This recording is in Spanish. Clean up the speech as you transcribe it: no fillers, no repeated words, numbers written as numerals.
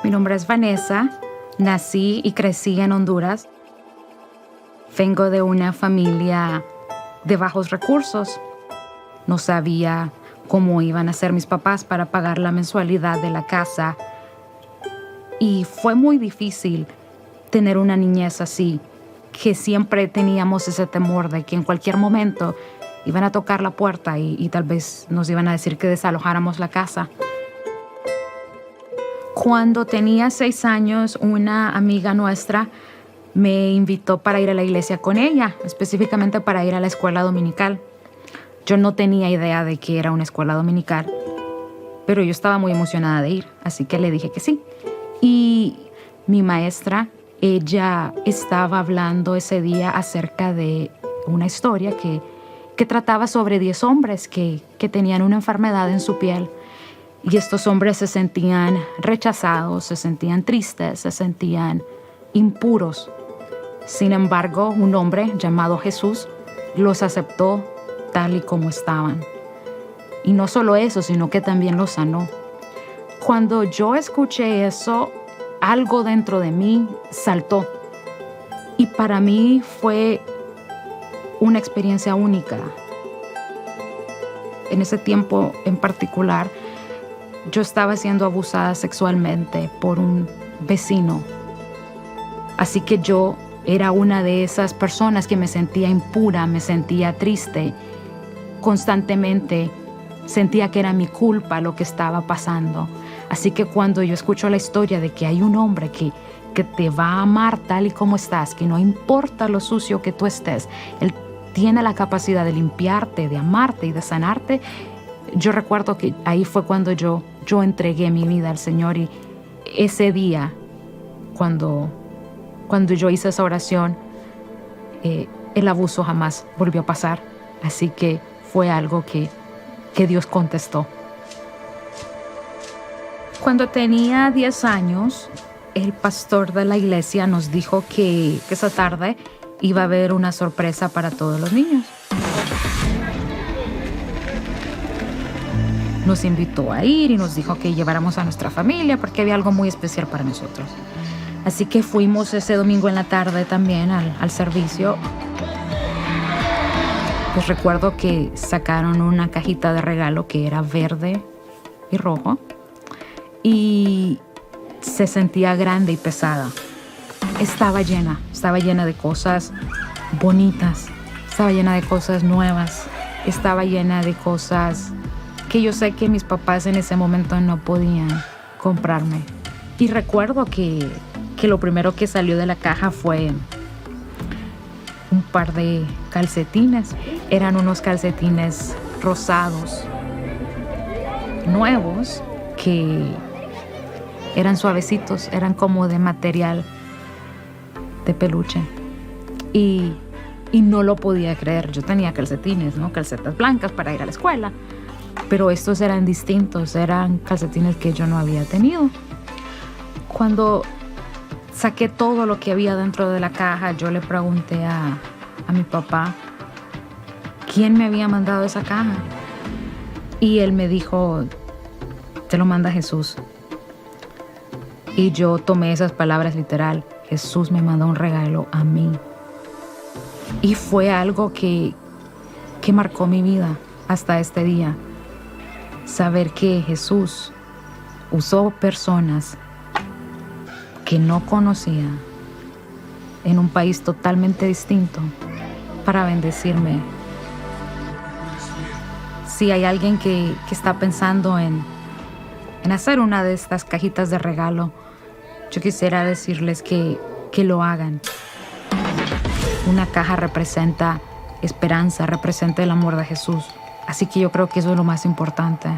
Mi nombre es Vanessa, nací y crecí en Honduras. Vengo de una familia de bajos recursos. No sabía cómo iban a ser mis papás para pagar la mensualidad de la casa. Y fue muy difícil tener una niñez así, que siempre teníamos ese temor de que en cualquier momento iban a tocar la puerta y tal vez nos iban a decir que desalojáramos la casa. Cuando tenía 6 años, una amiga nuestra me invitó para ir a la iglesia con ella, específicamente para ir a la escuela dominical. Yo no tenía idea de que era una escuela dominical, pero yo estaba muy emocionada de ir, así que le dije que sí. Y mi maestra, ella estaba hablando ese día acerca de una historia que trataba sobre 10 hombres que tenían una enfermedad en su piel. Y estos hombres se sentían rechazados, se sentían tristes, se sentían impuros. Sin embargo, un hombre llamado Jesús los aceptó tal y como estaban. Y no solo eso, sino que también los sanó. Cuando yo escuché eso, algo dentro de mí saltó. Y para mí fue una experiencia única. En ese tiempo en particular, yo estaba siendo abusada sexualmente por un vecino. Así que yo era una de esas personas que me sentía impura, me sentía triste. Constantemente sentía que era mi culpa lo que estaba pasando. Así que cuando yo escucho la historia de que hay un hombre que te va a amar tal y como estás, que no importa lo sucio que tú estés, él tiene la capacidad de limpiarte, de amarte y de sanarte. Yo recuerdo que ahí fue cuando yo entregué mi vida al Señor, y ese día, cuando yo hice esa oración, el abuso jamás volvió a pasar. Así que fue algo que Dios contestó. Cuando tenía 10 años, el pastor de la iglesia nos dijo que esa tarde iba a haber una sorpresa para todos los niños. Nos invitó a ir y nos dijo que lleváramos a nuestra familia porque había algo muy especial para nosotros. Así que fuimos ese domingo en la tarde también al servicio. Pues recuerdo que sacaron una cajita de regalo que era verde y rojo y se sentía grande y pesada. Estaba llena de cosas bonitas, estaba llena de cosas nuevas, estaba llena de cosas que yo sé que mis papás en ese momento no podían comprarme. Y recuerdo que lo primero que salió de la caja fue un par de calcetines. Eran unos calcetines rosados, nuevos, que eran suavecitos, eran como de material de peluche. Y no lo podía creer. Yo tenía calcetines, ¿no? Calcetas blancas para ir a la escuela. Pero estos eran distintos, eran calcetines que yo no había tenido. Cuando saqué todo lo que había dentro de la caja, yo le pregunté a mi papá quién me había mandado esa caja. Y él me dijo, te lo manda Jesús. Y yo tomé esas palabras literal. Jesús me mandó un regalo a mí. Y fue algo que marcó mi vida hasta este día. Saber que Jesús usó personas que no conocía en un país totalmente distinto para bendecirme. Si hay alguien que está pensando en hacer una de estas cajitas de regalo, yo quisiera decirles que lo hagan. Una caja representa esperanza, representa el amor de Jesús. Así que yo creo que eso es lo más importante.